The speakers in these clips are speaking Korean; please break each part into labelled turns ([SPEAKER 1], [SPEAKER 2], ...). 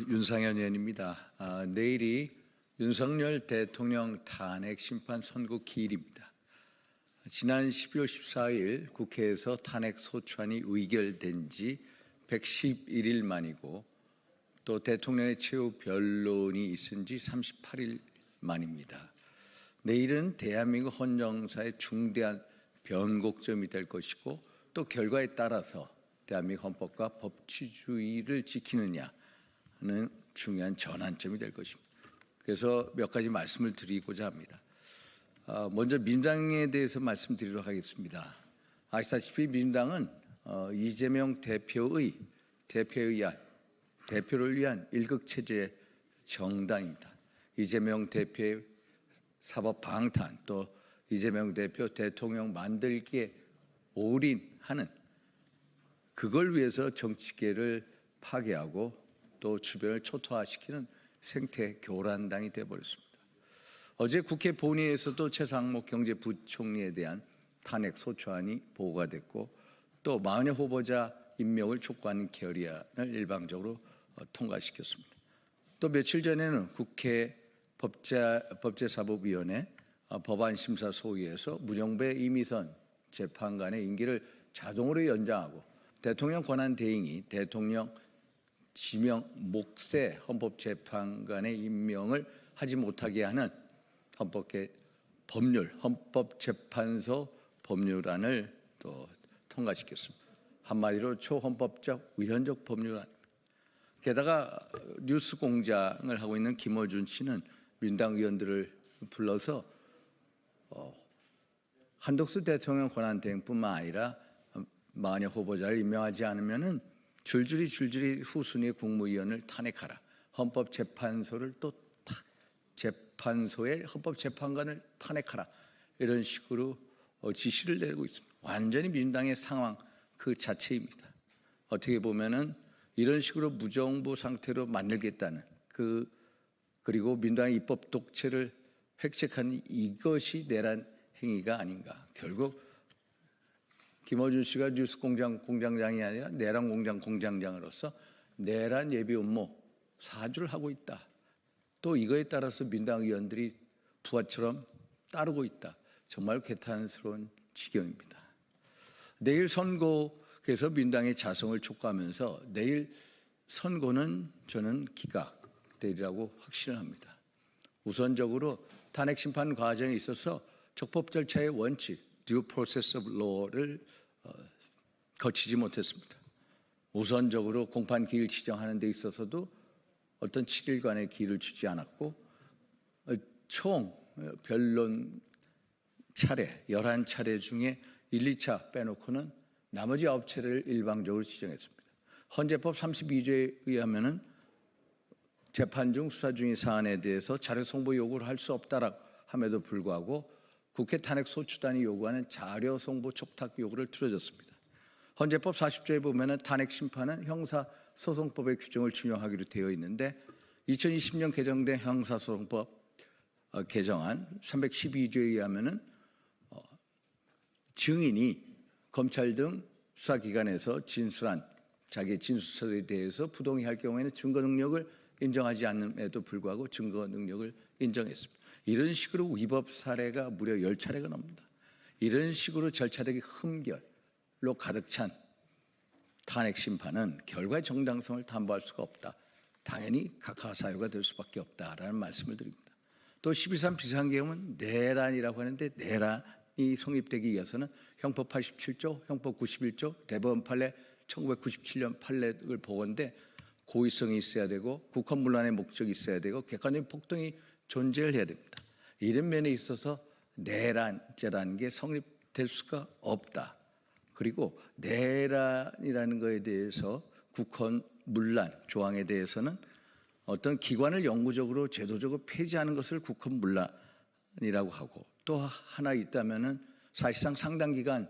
[SPEAKER 1] 윤상현 의원입니다. 내일이 윤석열 대통령 탄핵 심판 선고 기일입니다. 지난 12월 14일 국회에서 탄핵 소추안이 의결된 지 111일 만이고 또 대통령의 최후 변론이 있은 지 38일 만입니다. 내일은 대한민국 헌정사의 중대한 변곡점이 될 것이고 또 결과에 따라서 대한민국 헌법과 법치주의를 지키느냐는 중요한 전환점이 될 것입니다. 그래서 몇 가지 말씀을 드리고자 합니다. 먼저 민주당에 대해서 말씀드리도록 하겠습니다. 아시다시피 민주당은 이재명 대표를 위한 일극체제 정당입니다. 이재명 대표의 사법 방탄, 또 이재명 대표 대통령 만들기에 올인하는, 그걸 위해서 정치계를 파괴하고 또 주변을 초토화시키는 생태 교란당이 되어버렸습니다. 어제 국회 본회의에서도 최상목 경제부총리에 대한 탄핵 소추안이 보고가 됐고 또 40여 후보자 임명을 촉구하는 결의안을 일방적으로 통과시켰습니다. 또 며칠 전에는 국회 법제사법위원회 법안심사소위에서 문영배 이미선 재판관의 임기를 자동으로 연장하고 대통령 권한대행이 대통령 지명 목세 헌법재판관의 임명을 하지 못하게 하는 헌법재판소 법률안을 또 통과시켰습니다. 한마디로 초헌법적 위헌적 법률안. 게다가 뉴스 공장을 하고 있는 김어준 씨는 민당 의원들을 불러서 한덕수 대통령 권한대행뿐만 아니라 40여 후보자를 임명하지 않으면은 줄줄이 후순위 국무위원을 탄핵하라. 헌법재판소를 또 재판소의 헌법재판관을 탄핵하라. 이런 식으로 지시를 내리고 있습니다. 완전히 민주당의 상황 그 자체입니다. 어떻게 보면은 이런 식으로 무정부 상태로 만들겠다는 그리고 민주당의 입법 독재를 획책하는 이것이 내란 행위가 아닌가. 결국 김어준 씨가 뉴스 공장장이 아니라 내란 공장 공장장으로서 내란 예비 음모 사주를 하고 있다. 또 이거에 따라서 민당 의원들이 부하처럼 따르고 있다. 정말 개탄스러운 지경입니다. 내일 선고에서 민당의 자성을 촉구하면서 내일 선고는 저는 기각되리라고 확신을 합니다. 우선적으로 탄핵 심판 과정에 있어서 적법 절차의 원칙, due process of law를 거치지 못했습니다. 우선적으로 공판 기일 지정하는 데 있어서도 어떤 7일간의 기일을 주지 않았고 총 변론 차례 11차례 중에 1, 2차 빼놓고는 나머지 9차례를 일방적으로 지정했습니다. 헌재법 32조에 의하면은 재판 중 수사 중인 사안에 대해서 자료 송부 요구를 할 수 없다라고 함에도 불구하고 국회 탄핵 소추단이 요구하는 자료 송부 촉탁 요구를 들어줬습니다. 헌재법 40조에 보면은 탄핵 심판은 형사소송법의 규정을 준용하기로 되어 있는데 2020년 개정된 형사소송법 개정안 312조에 의하면은 증인이 검찰 등 수사기관에서 진술한 자기 진술서에 대해서 부동의할 경우에는 증거 능력을 인정하지 않음에도 불구하고 증거 능력을 인정했습니다. 이런 식으로 위법 사례가 무려 10차례가 넘습니다. 이런 식으로 절차적인 흠결로 가득 찬 탄핵 심판은 결과의 정당성을 담보할 수가 없다. 당연히 각하사유가 될 수밖에 없다라는 말씀을 드립니다. 또 12.3 비상계엄은 내란이라고 하는데 내란이 성립되기 위해서는 형법 87조, 형법 91조, 대법원 판례 1997년 판례를 보건데 고의성이 있어야 되고 국헌문란의 목적이 있어야 되고 객관적인 폭동이 존재를 해야 됩니다. 이런 면에 있어서 내란죄라는 게 성립될 수가 없다. 그리고 내란이라는 것에 대해서 국헌문란 조항에 대해서는 어떤 기관을 영구적으로 제도적으로 폐지하는 것을 국헌문란이라고 하고 또 하나 있다면은 사실상 상당 기간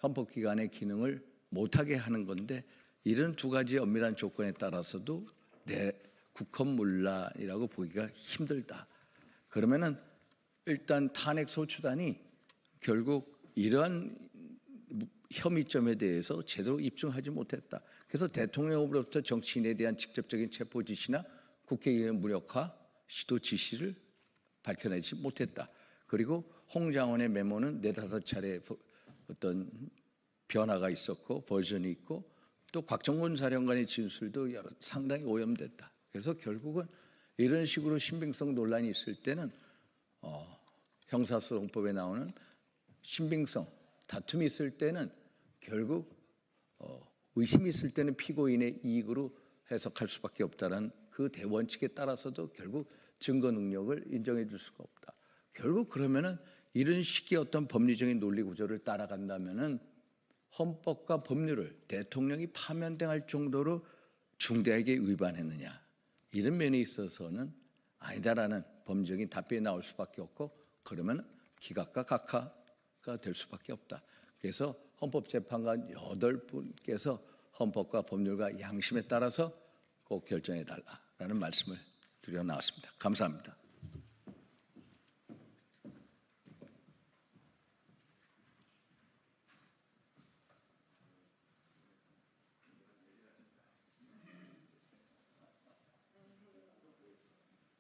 [SPEAKER 1] 헌법기관의 기능을 못하게 하는 건데 이런 두 가지 엄밀한 조건에 따라서도 국헌문란이라고 보기가 힘들다. 그러면은 일단 탄핵 소추단이 결국 이러한 혐의점에 대해서 제대로 입증하지 못했다. 그래서 대통령으로부터 정치인에 대한 직접적인 체포 지시나 국회의원 무력화 시도 지시를 밝혀내지 못했다. 그리고 홍 장원의 메모는 4-5차례 어떤 변화가 있었고 버전이 있고 또 곽정원 사령관의 진술도 상당히 오염됐다. 그래서 결국은 이런 식으로 신빙성 논란이 있을 때는 형사소송법에 나오는 신빙성 다툼이 있을 때는 결국 의심이 있을 때는 피고인의 이익으로 해석할 수밖에 없다는 그 대원칙에 따라서도 결국 증거 능력을 인정해 줄 수가 없다. 결국 그러면은 이런 식의 어떤 법리적인 논리 구조를 따라간다면은 헌법과 법률을 대통령이 파면당할 정도로 중대하게 위반했느냐 이런 면에 있어서는 아니다라는 법적인 답변이 나올 수밖에 없고 그러면 기각과 각하가 될 수밖에 없다. 그래서 헌법재판관 8분께서 헌법과 법률과 양심에 따라서 꼭 결정해달라는 말씀을 드려 나왔습니다. 감사합니다.